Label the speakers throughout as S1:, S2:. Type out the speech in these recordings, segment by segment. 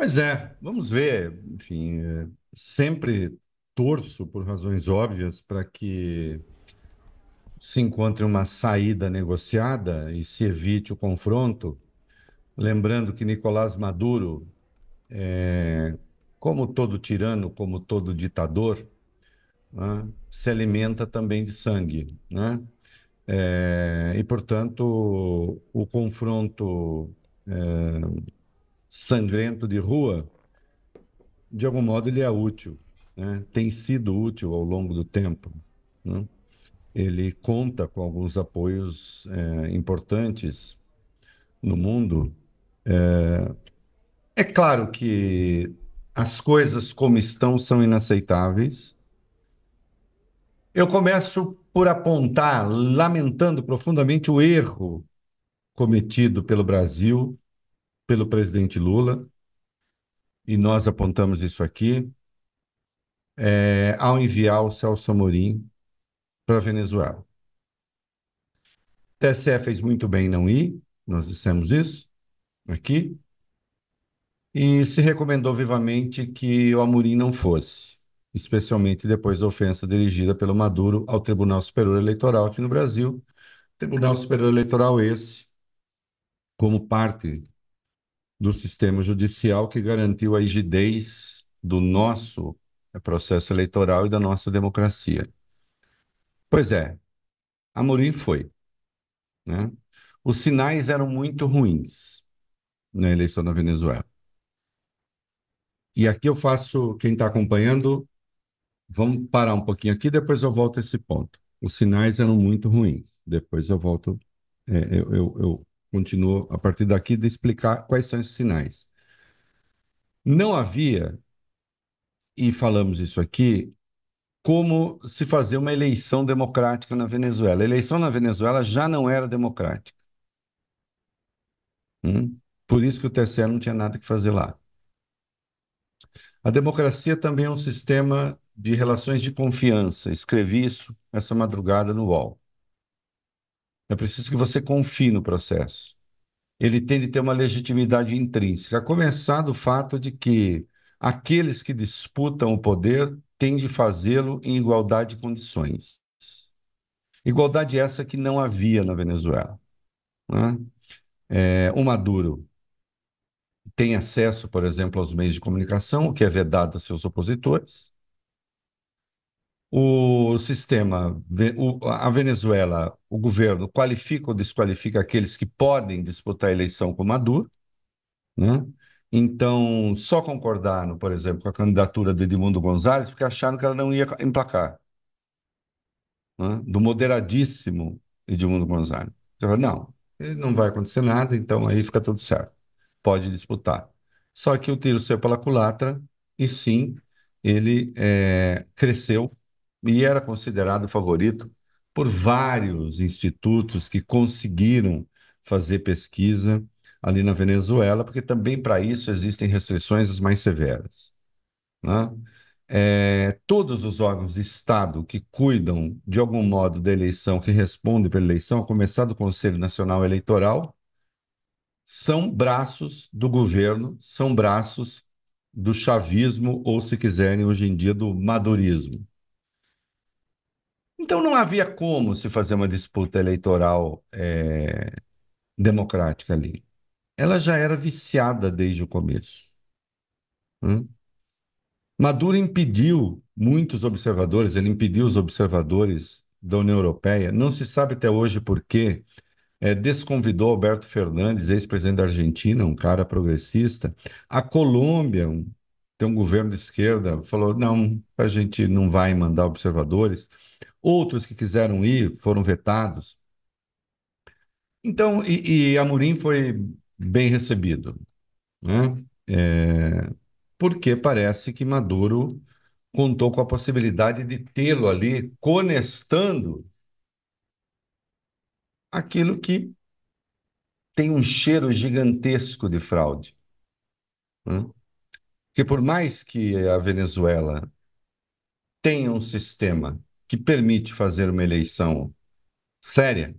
S1: Pois é, vamos ver. Enfim, sempre torço por razões óbvias para que se encontre uma saída negociada e se evite o confronto. Lembrando que Nicolás Maduro, como todo tirano, como todo ditador, né, se alimenta também de sangue, né? E, portanto, o confronto sangrento de rua, de algum modo, ele é útil, né? Tem sido útil ao longo do tempo, né? Ele conta com alguns apoios importantes no mundo. É claro que as coisas como estão são inaceitáveis. Eu começo por apontar, lamentando profundamente o erro cometido pelo Brasil, pelo presidente Lula, e nós apontamos isso aqui, ao enviar o Celso Amorim para a Venezuela. O TSE fez muito bem em não ir, nós dissemos isso aqui, e se recomendou vivamente que o Amorim não fosse, especialmente depois da ofensa dirigida pelo Maduro ao Tribunal Superior Eleitoral aqui no Brasil. Tribunal Superior Eleitoral esse, como parte do sistema judicial que garantiu a rigidez do nosso processo eleitoral e da nossa democracia. Pois é, Amorim foi, né? Os sinais eram muito ruins na eleição na Venezuela. E aqui eu faço, quem está acompanhando, vamos parar um pouquinho aqui, depois eu volto a esse ponto. Os sinais eram muito ruins. Depois eu volto, eu continuo a partir daqui de explicar quais são esses sinais. Não havia, e falamos isso aqui, como se fazer uma eleição democrática na Venezuela. A eleição na Venezuela já não era democrática. Por isso que o TSE não tinha nada que fazer lá. A democracia também é um sistema de relações de confiança. Escrevi isso essa madrugada no UOL. É preciso que você confie no processo. Ele tem de ter uma legitimidade intrínseca, a começar do fato de que aqueles que disputam o poder têm de fazê-lo em igualdade de condições. Igualdade essa que não havia na Venezuela, né? O Maduro tem acesso, por exemplo, aos meios de comunicação, o que é vedado a seus opositores. O sistema, a Venezuela, o governo qualifica ou desqualifica aqueles que podem disputar a eleição com Maduro, né? Então, só concordaram, por exemplo, com a candidatura de Edmundo Gonzalez porque acharam que ela não ia emplacar, né? Do moderadíssimo Edmundo Gonzalez. Eu falei, não, não vai acontecer nada, então aí fica tudo certo. Pode disputar. Só que o tiro saiu pela culatra e sim, ele cresceu e era considerado o favorito por vários institutos que conseguiram fazer pesquisa ali na Venezuela, porque também para isso existem restrições as mais severas, né? Todos os órgãos de Estado que cuidam, de algum modo, da eleição, que respondem pela eleição, a começar do Conselho Nacional Eleitoral, são braços do governo, são braços do chavismo, ou, se quiserem, hoje em dia, do madurismo. Então, não havia como se fazer uma disputa eleitoral democrática ali. Ela já era viciada desde o começo, né? Maduro impediu muitos observadores, ele impediu os observadores da União Europeia, não se sabe até hoje por quê, desconvidou Alberto Fernandes, ex-presidente da Argentina, um cara progressista. A Colômbia, tem um governo de esquerda, falou: não, a gente não vai mandar observadores. Outros que quiseram ir foram vetados. Então, e Amorim foi bem recebido, né? Porque parece que Maduro contou com a possibilidade de tê-lo ali conestando aquilo que tem um cheiro gigantesco de fraude, né? Que por mais que a Venezuela tenha um sistema que permite fazer uma eleição séria,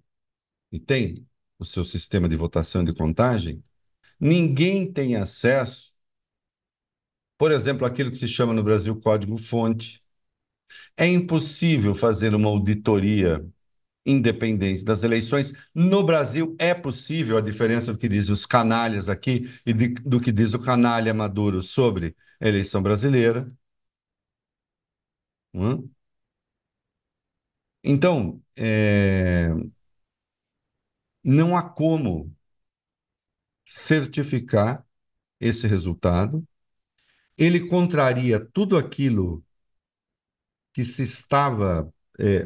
S1: e tem o seu sistema de votação e de contagem, ninguém tem acesso por exemplo, aquilo que se chama no Brasil código-fonte. É impossível fazer uma auditoria independente das eleições. No Brasil é possível, a diferença do que dizem os canalhas aqui e do que diz o canalha Maduro sobre a eleição brasileira. Hum? Então, não há como certificar esse resultado. Ele contraria tudo aquilo que se estava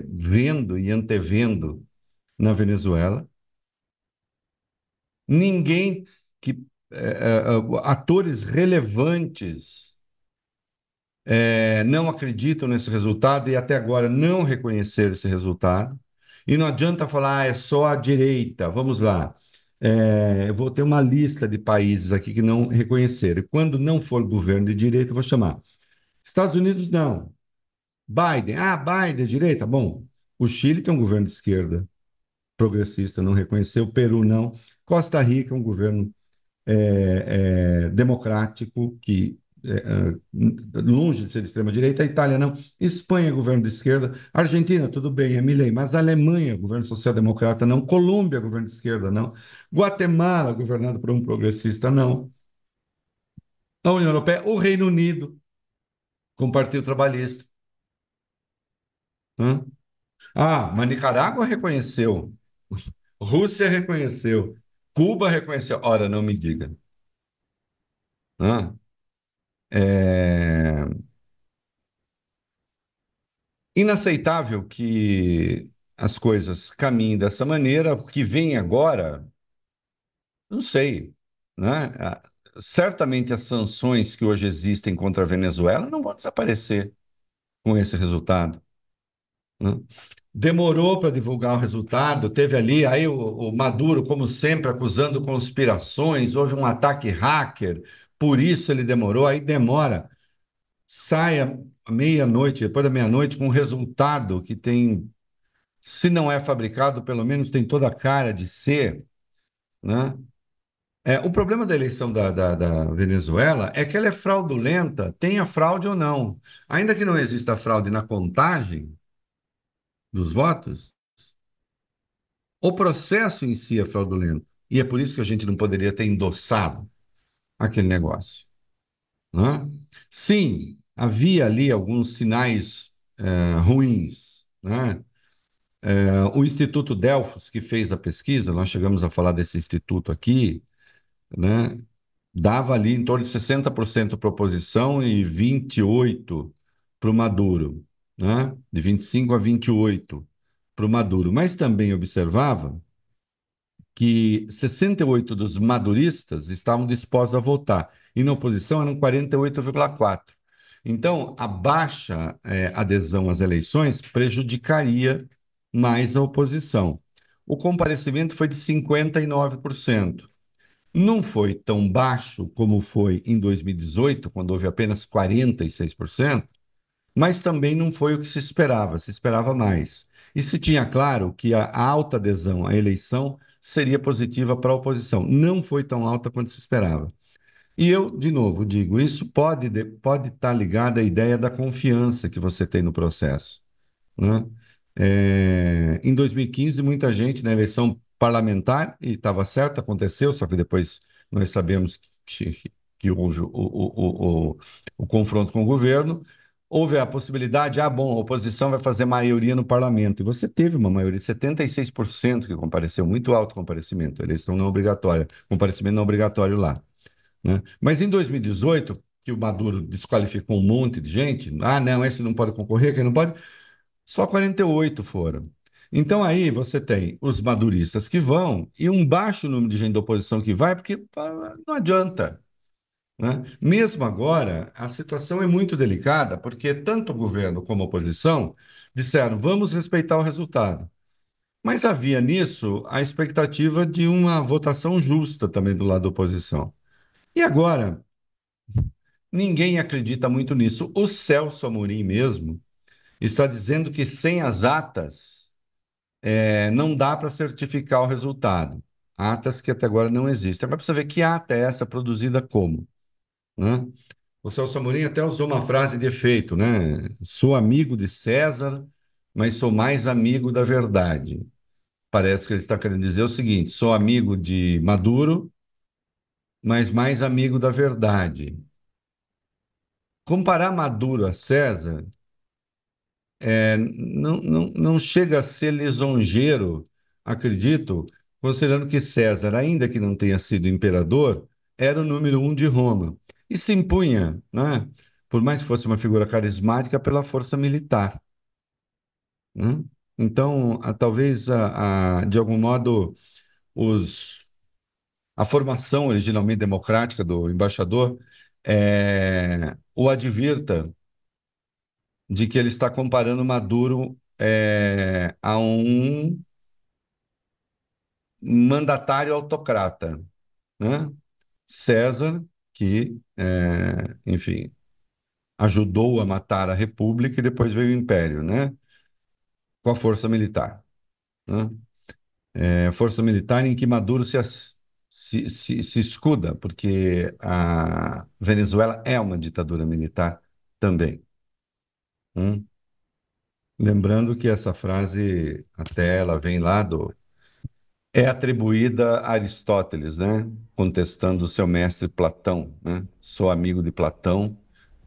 S1: vendo e antevendo na Venezuela. Ninguém que atores relevantes não acreditam nesse resultado e até agora não reconheceram esse resultado. E não adianta falar, é só a direita. Vamos lá. Eu vou ter uma lista de países aqui que não reconheceram. E quando não for governo de direita, eu vou chamar. Estados Unidos, não. Biden. Ah, Biden, direita. Bom, o Chile tem um governo de esquerda progressista, não reconheceu. O Peru, não. Costa Rica, um governo democrático, que longe de ser de extrema-direita, a Itália não, Espanha, governo de esquerda, Argentina, tudo bem, é Milei, mas a Alemanha, governo social-democrata, não, Colômbia, governo de esquerda, não, Guatemala, governado por um progressista, não, a União Europeia, o Reino Unido, com o Partido Trabalhista. Hã? Ah, mas Nicarágua reconheceu, Rússia reconheceu, Cuba reconheceu. Ora, não me diga. Hã? É inaceitável que as coisas caminhem dessa maneira. O que vem agora, não sei, né? Certamente as sanções que hoje existem contra a Venezuela não vão desaparecer com esse resultado, né? Demorou para divulgar o resultado, teve ali aí o Maduro, como sempre, acusando conspirações, houve um ataque hacker, por isso ele demorou, aí demora. Sai à meia-noite, depois da meia-noite, com um resultado que tem, se não é fabricado, pelo menos tem toda a cara de ser, né? O problema da eleição da Venezuela é que ela é fraudulenta, tenha fraude ou não. Ainda que não exista fraude na contagem dos votos, o processo em si é fraudulento. E é por isso que a gente não poderia ter endossado aquele negócio, né? Sim, havia ali alguns sinais ruins, né? O Instituto Delfos, que fez a pesquisa, nós chegamos a falar desse instituto aqui, né? Dava ali em torno de 60% para oposição e 28% para o Maduro, né? De 25 a 28 para o Maduro. Mas também observava que 68 dos maduristas estavam dispostos a votar, e na oposição eram 48,4. Então, a baixa adesão às eleições prejudicaria mais a oposição. O comparecimento foi de 59%. Não foi tão baixo como foi em 2018, quando houve apenas 46%, mas também não foi o que se esperava mais. E se tinha claro que a alta adesão à eleição seria positiva para a oposição. Não foi tão alta quanto se esperava. E eu, de novo, digo, isso pode estar ligado à ideia da confiança que você tem no processo, né? Em 2015, muita gente na eleição parlamentar, e estava certo, aconteceu, só que depois nós sabemos que houve o confronto com o governo, houve a possibilidade, bom, a oposição vai fazer maioria no parlamento, e você teve uma maioria de 76% que compareceu, muito alto comparecimento, eleição não obrigatória, comparecimento não obrigatório lá, né? Mas em 2018, que o Maduro desqualificou um monte de gente, não, esse não pode concorrer, quem não pode, só 48 foram. Então aí você tem os maduristas que vão e um baixo número de gente da oposição que vai, porque não adianta, né? Mesmo agora, a situação é muito delicada, porque tanto o governo como a oposição disseram, vamos respeitar o resultado. Mas havia nisso a expectativa de uma votação justa também do lado da oposição. E agora, ninguém acredita muito nisso. O Celso Amorim mesmo está dizendo que sem as atas não dá para certificar o resultado. Atas que até agora não existem. Agora precisa ver que ata é essa produzida como, né? O Celso Amorim até usou uma frase de efeito, né? Sou amigo de César, mas sou mais amigo da verdade. Parece que ele está querendo dizer o seguinte: sou amigo de Maduro, mas mais amigo da verdade. Comparar Maduro a César não chega a ser lisonjeiro, acredito, considerando que César, ainda que não tenha sido imperador, era o número um de Roma e se impunha, né? Por mais que fosse uma figura carismática, pela força militar, né? Então, talvez, de algum modo, os, a formação originalmente democrática do embaixador o advirta de que ele está comparando Maduro a um mandatário autocrata, né? César, que, enfim, ajudou a matar a República e depois veio o Império, né? Com a força militar, né? Força militar em que Maduro se escuda, porque a Venezuela é uma ditadura militar também. Hum? Lembrando que essa frase, até ela vem lá é atribuída a Aristóteles, né? Contestando o seu mestre Platão, né? Sou amigo de Platão,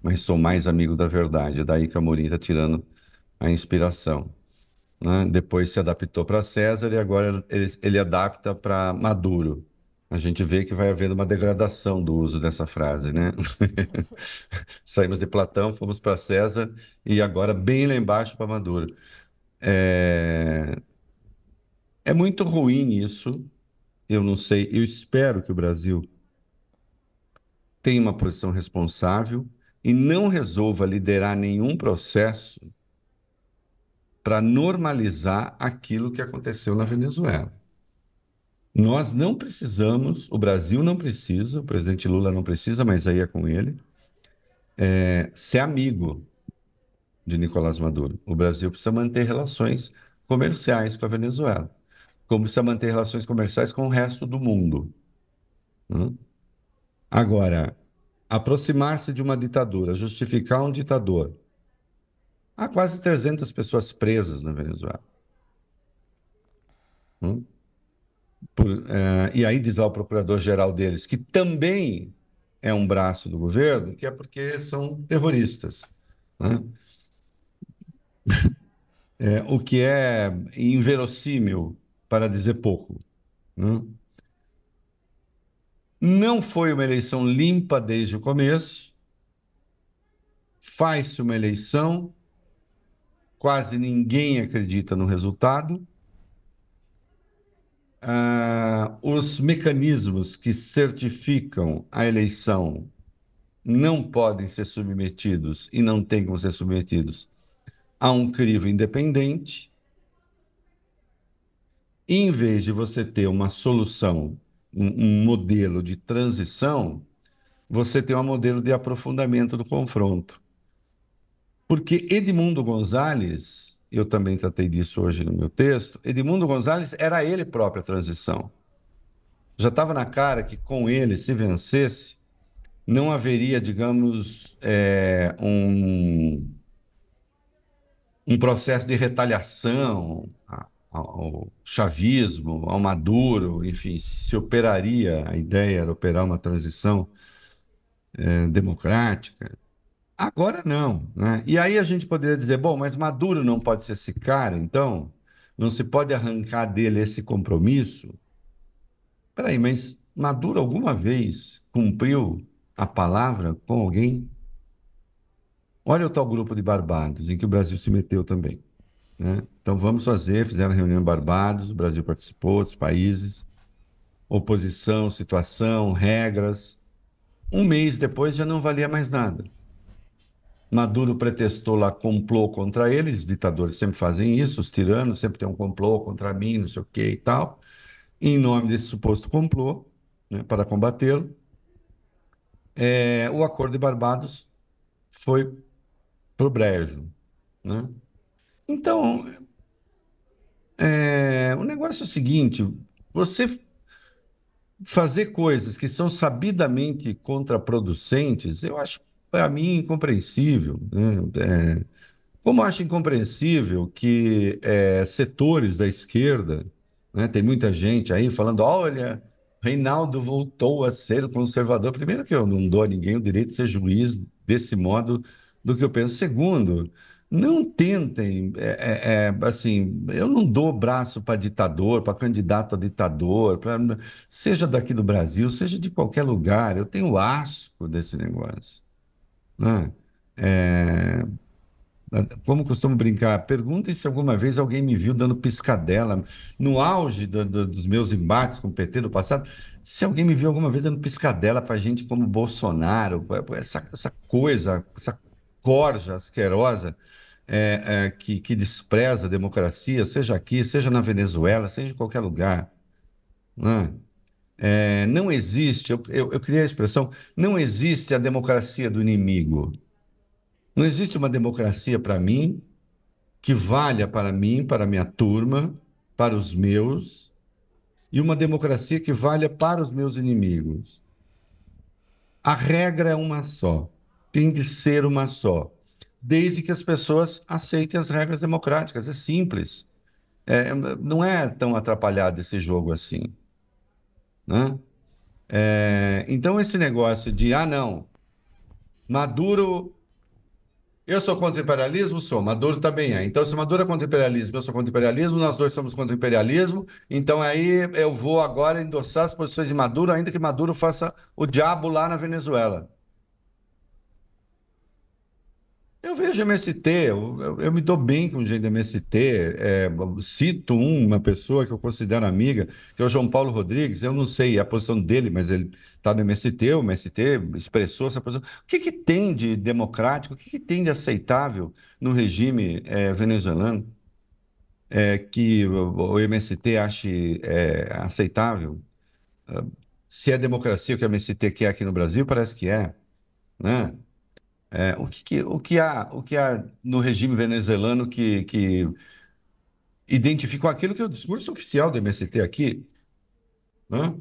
S1: mas sou mais amigo da verdade. É daí que Amorim está tirando a inspiração, né? Depois se adaptou para César e agora ele adapta para Maduro. A gente vê que vai havendo uma degradação do uso dessa frase, né? Saímos de Platão, fomos para César e agora bem lá embaixo para Maduro. É... é muito ruim isso. Eu não sei, eu espero que o Brasil tenha uma posição responsável e não resolva liderar nenhum processo para normalizar aquilo que aconteceu na Venezuela. Nós não precisamos, o Brasil não precisa, o presidente Lula não precisa, mas aí é com ele, ser amigo de Nicolás Maduro. O Brasil precisa manter relações comerciais com a Venezuela, como precisa manter relações comerciais com o resto do mundo, né? Agora, aproximar-se de uma ditadura, justificar um ditador. Há quase 300 pessoas presas na Venezuela, né? E aí diz lá o procurador-geral deles, que também é um braço do governo, que é porque são terroristas, né? O que é inverossímil, para dizer pouco, né? Não foi uma eleição limpa desde o começo, faz-se uma eleição, quase ninguém acredita no resultado. Os mecanismos que certificam a eleição não podem ser submetidos e não têm como ser submetidos a um crivo independente. E, em vez de você ter uma solução, um modelo de transição, você tem um modelo de aprofundamento do confronto. Porque Edmundo Gonzalez, eu também tratei disso hoje no meu texto, Edmundo Gonzalez era ele próprio a transição. Já estava na cara que com ele, se vencesse, não haveria, digamos, um processo de retaliação ao chavismo, ao Maduro, enfim, se operaria, a ideia era operar uma transição democrática. Agora não, né? E aí a gente poderia dizer, bom, mas Maduro não pode ser esse cara, então não se pode arrancar dele esse compromisso. Peraí, mas Maduro alguma vez cumpriu a palavra com alguém? Olha o tal grupo de Barbados, em que o Brasil se meteu também, né? Então vamos fazer, fizeram reunião em Barbados, o Brasil participou, outros países, oposição, situação, regras. Um mês depois já não valia mais nada. Maduro pretextou lá complô contra eles, os ditadores sempre fazem isso, os tiranos sempre têm um complô contra mim, não sei o que e tal. Em nome desse suposto complô, né, para combatê-lo, o Acordo de Barbados foi pro brejo, né? Então, o negócio é o seguinte: você fazer coisas que são sabidamente contraproducentes, eu acho. para mim, incompreensível, né? Como eu acho incompreensível que setores da esquerda, né, tem muita gente aí falando, olha, Reinaldo voltou a ser conservador. Primeiro que eu não dou a ninguém o direito de ser juiz desse modo do que eu penso. Segundo, não tentem, assim, eu não dou braço para ditador, para candidato a ditador, seja daqui do Brasil, seja de qualquer lugar. Eu tenho asco desse negócio, né? É, como costumo brincar, perguntem se alguma vez alguém me viu dando piscadela no auge dos meus embates com o PT do passado. Se alguém me viu alguma vez dando piscadela para gente como Bolsonaro, essa coisa, essa corja asquerosa que despreza a democracia, seja aqui, seja na Venezuela, seja em qualquer lugar, né? Não existe, eu criei a expressão, não existe a democracia do inimigo. Não existe uma democracia para mim que valha para mim, para a minha turma, para os meus, e uma democracia que valha para os meus inimigos. A regra é uma só, tem de ser uma só, desde que as pessoas aceitem as regras democráticas. É simples. Não é tão atrapalhado esse jogo assim, né? Então, esse negócio de, não, Maduro. Eu sou contra o imperialismo? Sou. Maduro também é. Então, se Maduro é contra o imperialismo, eu sou contra o imperialismo, nós dois somos contra o imperialismo. Então, aí eu vou agora endossar as posições de Maduro, ainda que Maduro faça o diabo lá na Venezuela. Eu vejo MST, eu me dou bem com gente do MST. Cito uma pessoa que eu considero amiga, que é o João Paulo Rodrigues. Eu não sei a posição dele, mas ele está no MST, o MST expressou essa posição. O que que tem de democrático, o que que tem de aceitável no regime venezuelano que o MST ache aceitável? Se é democracia que o MST quer aqui no Brasil, parece que é, né? O que há no regime venezuelano que identifica aquilo que é o discurso oficial do MST aqui, né?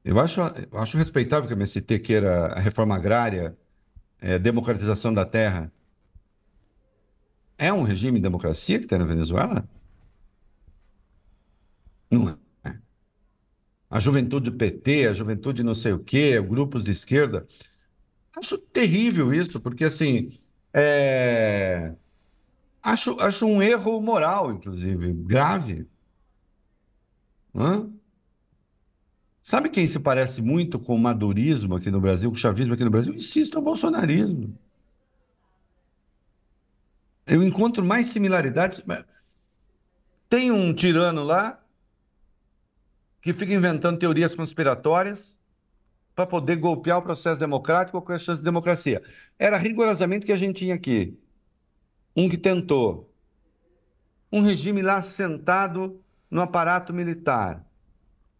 S1: Eu acho respeitável que o MST queira a reforma agrária, democratização da terra. É um regime de democracia que tem na Venezuela? Não é. A juventude PT, a juventude não sei o quê, grupos de esquerda. Acho terrível isso, porque assim, é, acho um erro moral, inclusive, grave. Né? Sabe quem se parece muito com o madurismo aqui no Brasil, com o chavismo aqui no Brasil? Insisto, é o bolsonarismo. Eu encontro mais similaridades. Tem um tirano lá que fica inventando teorias conspiratórias para poder golpear o processo democrático com a chance de democracia. Era rigorosamente o que a gente tinha aqui. Um que tentou. Um regime lá sentado no aparato militar.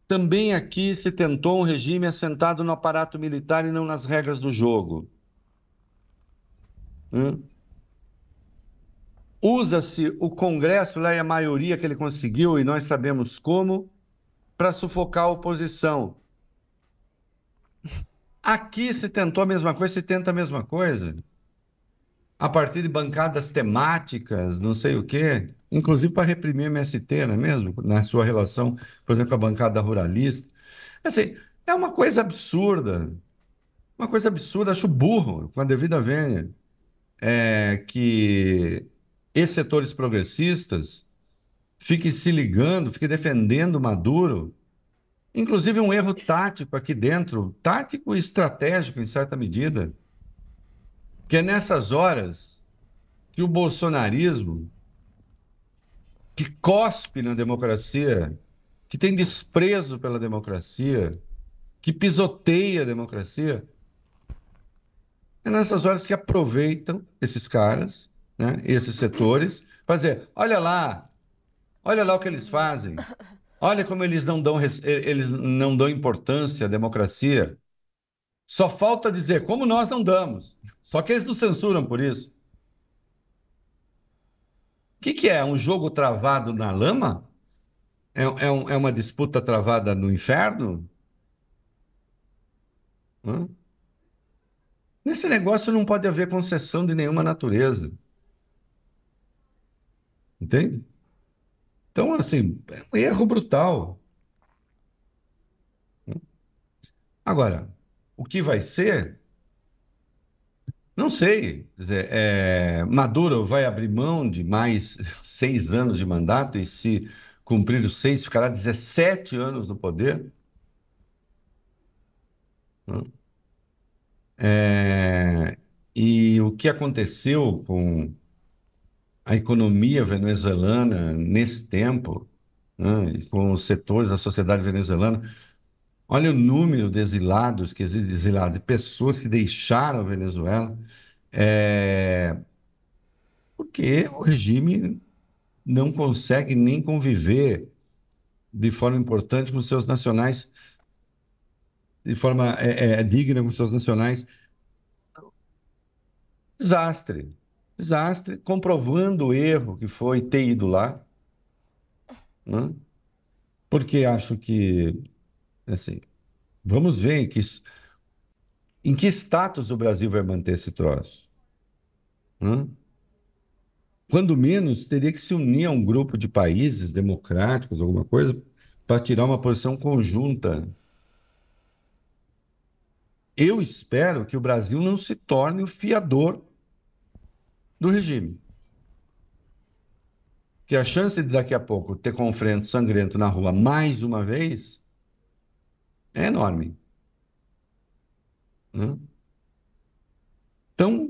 S1: Também aqui se tentou um regime assentado no aparato militar e não nas regras do jogo. Hum? Usa-se o Congresso lá e a maioria que ele conseguiu, e nós sabemos como, para sufocar a oposição. Aqui se tentou a mesma coisa, se tenta a mesma coisa, a partir de bancadas temáticas, não sei o quê, inclusive para reprimir o MST, não é mesmo? Na sua relação, por exemplo, com a bancada ruralista. Assim, é uma coisa absurda, acho burro, com a devida vênia, que esses setores progressistas fiquem se ligando, fiquem defendendo Maduro. Inclusive um erro tático aqui dentro, tático e estratégico em certa medida, que é nessas horas que o bolsonarismo, que cospe na democracia, que tem desprezo pela democracia, que pisoteia a democracia, é nessas horas que aproveitam esses caras, né, esses setores, fazer, olha lá o que eles fazem, olha como eles não dão importância à democracia. Só falta dizer como nós não damos. Só que eles nos censuram por isso. O que que é? Um jogo travado na lama? É uma disputa travada no inferno? Hã? Nesse negócio não pode haver concessão de nenhuma natureza, entende? Então, assim, é um erro brutal. Agora, o que vai ser? Não sei. Quer dizer, Maduro vai abrir mão de mais 6 anos de mandato e, se cumprir os 6, ficará 17 anos no poder? Né? E o que aconteceu com a economia venezuelana nesse tempo, né, e com os setores da sociedade venezuelana? Olha o número de exilados que existem, exilados, de pessoas que deixaram a Venezuela, porque o regime não consegue nem conviver de forma importante com seus nacionais, de forma digna com seus nacionais. Desastre, desastre, comprovando o erro que foi ter ido lá, né? Porque acho que, assim, vamos ver em que status o Brasil vai manter esse troço, né? Quando menos, teria que se unir a um grupo de países democráticos, alguma coisa, para tirar uma posição conjunta. Eu espero que o Brasil não se torne o fiador do regime. Que a chance de daqui a pouco ter confronto sangrento na rua mais uma vez é enorme, né? Então,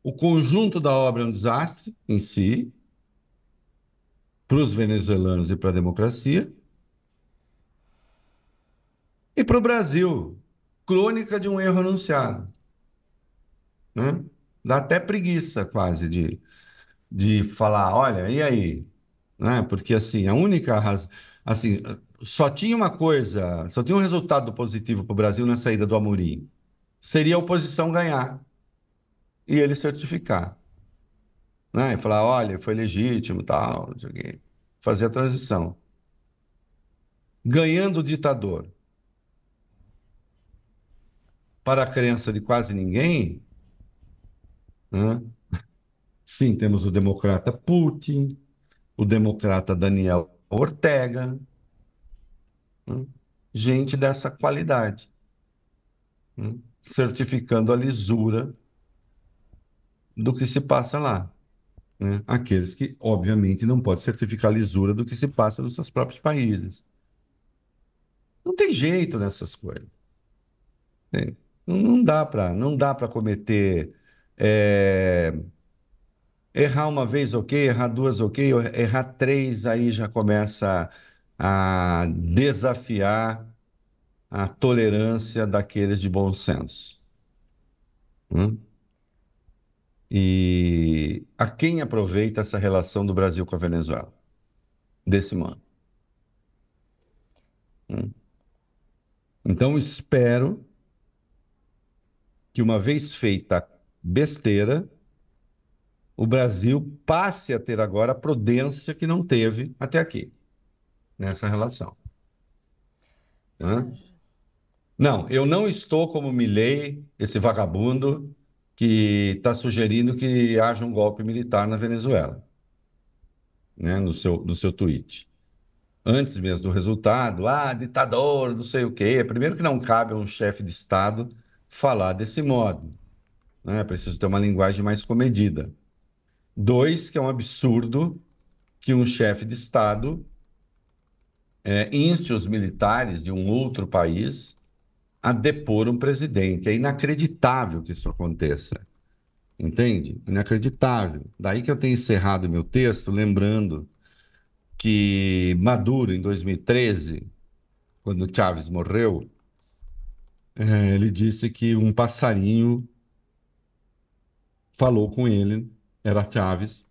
S1: o conjunto da obra é um desastre em si, para os venezuelanos e para a democracia, e para o Brasil, crônica de um erro anunciado, né? Dá até preguiça quase de falar, olha, e aí? Né? Porque assim, a única razão, assim, só tinha um resultado positivo para o Brasil na saída do Amorim. Seria a oposição ganhar e ele certificar, né? E falar, olha, foi legítimo, tal, não sei o quê. Fazer a transição. Ganhando o ditador para a crença de quase ninguém, né? Sim, temos o democrata Putin, o democrata Daniel Ortega, né? Gente dessa qualidade, né? Certificando a lisura do que se passa lá, né? Aqueles que, obviamente, não podem certificar a lisura do que se passa nos seus próprios países. Não tem jeito nessas coisas. Né? Não dá para cometer. é, Errar uma vez, ok, errar duas, ok, errar três, aí já começa a desafiar a tolerância daqueles de bom senso. Né? E a quem aproveita essa relação do Brasil com a Venezuela, desse modo? Né? Então, espero que, uma vez feita a besteira, o Brasil passe a ter agora a prudência que não teve até aqui, nessa relação. Né? Não, eu não estou como Milei, esse vagabundo que está sugerindo que haja um golpe militar na Venezuela, né, no seu tweet. Antes mesmo do resultado, ditador, não sei o quê. Primeiro que não cabe a um chefe de Estado falar desse modo, né? É preciso ter uma linguagem mais comedida. Dois, que é um absurdo que um chefe de Estado inste os militares de um outro país a depor um presidente. É inacreditável que isso aconteça. Entende? Inacreditável. Daí que eu tenho encerrado meu texto lembrando que Maduro, em 2013, quando Chávez morreu, ele disse que um passarinho falou com ele, era Chávez,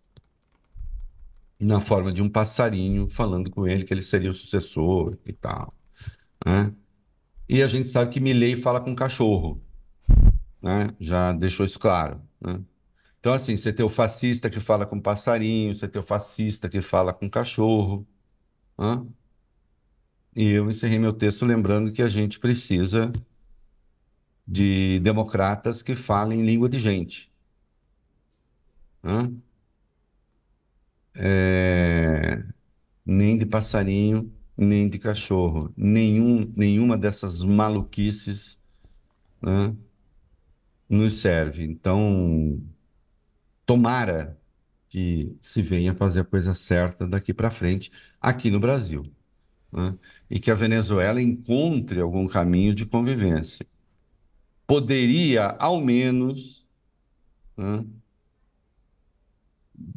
S1: na forma de um passarinho falando com ele que ele seria o sucessor e tal, né? E a gente sabe que Milei fala com cachorro, né? Já deixou isso claro, né? Então, assim, você tem o fascista que fala com passarinho, você tem o fascista que fala com cachorro, né? E eu encerrei meu texto lembrando que a gente precisa de democratas que falem língua de gente, né? É, nem de passarinho, nem de cachorro. Nenhuma dessas maluquices, né, nos serve. Então, tomara que se venha fazer a coisa certa daqui para frente, aqui no Brasil, né? E que a Venezuela encontre algum caminho de convivência. Poderia, ao menos, né,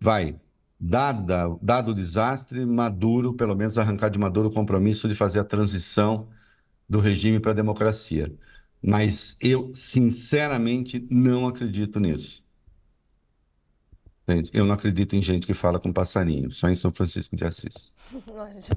S1: vai, dado o desastre, Maduro, pelo menos arrancar de Maduro o compromisso de fazer a transição do regime para a democracia. Mas eu, sinceramente, não acredito nisso. Entende? Eu não acredito em gente que fala com passarinho, só em São Francisco de Assis.
S2: A gente vai